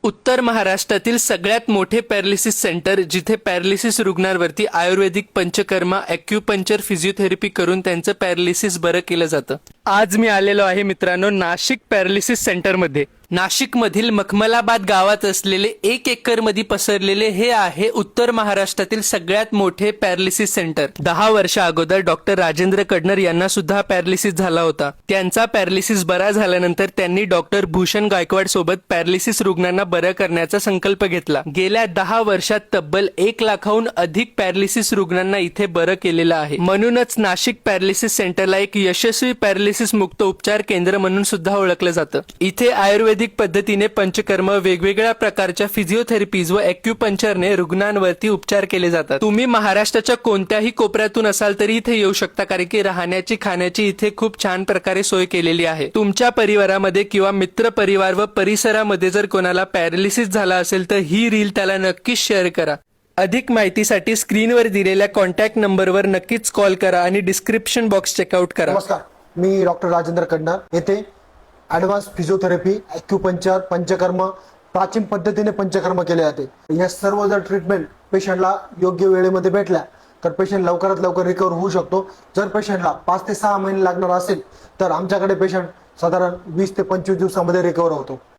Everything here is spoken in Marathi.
उत्तर महाराष्ट्रातील सगळ्यात मोठे पॅरालिसिस सेंटर, जिथे पॅरालिसिस रुग्णांवरती आयुर्वेदिक पंचकर्मा, ॲक्युपंक्चर, फिजिओथेरपी करून त्यांचं पॅरालिसिस बरं केलं जातं. आज मी आलेलो आहे मित्रांनो नाशिक पॅरालिसिस सेंटरमध्ये. नाशिकमधील मखमलाबाद गावात असलेले 1 एकरमध्ये पसरलेले हे आहे उत्तर महाराष्ट्रातील सगळ्यात मोठे पॅरालिसिस सेंटर. 10 वर्षा अगोदर डॉक्टर राजेंद्र कडनर यांना सुद्धा पॅरालिसिस झाला होता. त्यांचा पॅरालिसिस बरा झाल्यानंतर त्यांनी डॉक्टर भूषण गायकवाड सोबत पॅरालिसिस रुग्णांना बरं करण्याचा संकल्प घेतला. गेल्या 10 वर्षात तब्बल 1 लाखाहून अधिक पॅरालिसिस रुग्णांना इथे बरं केलेलं आहे. म्हणूनच नाशिक पॅरालिसिस सेंटरला एक यशस्वी पॅरालिसिस मुक्त उपचार केंद्र म्हणून सुद्धा ओळखलं जातं. इथे आयुर्वेदिक पद्धतीने पंचकर्म, वेगवेगळ्या प्रकारच्या फिजिओथेरपीज व ॲक्युपंक्चरने रुग्णांवरती उपचार केले जातात. तुम्ही महाराष्ट्राच्या कोणत्याही कोपऱ्यातून असाल तरी इथे येऊ शकता, कारण की राहण्याची, खाण्याची इथे खूप छान प्रकारे सोय केलेली आहे. तुमच्या परिवारामध्ये किंवा मित्र परिवार व परिसरामध्ये जर कोणाला पॅरालिसिस झाला असेल तर ही रील त्याला नक्कीच शेअर करा. अधिक माहितीसाठी स्क्रीनवर दिलेल्या कॉन्टॅक्ट नंबरवर नक्कीच कॉल करा आणि डिस्क्रिप्शन बॉक्स चेकआउट करा. नमस्कार, मी डॉक्टर राजेंद्र कडनर. येथे ॲडव्हान्स फिजिओथेरपी, ॲक्युपंक्चर, पंचकर्म, प्राचीन पद्धतीने पंचकर्म केले जाते. या सर्व जर ट्रीटमेंट पेशंटला योग्य वेळेमध्ये भेटल्या तर पेशंट लवकरात लवकर रिकवर होऊ शकतो. जर पेशंटला 5 ते 6 महिने लागणार असेल तर आमच्याकडे पेशंट साधारण 20 ते 25 दिवसामध्ये रिकवर होतो.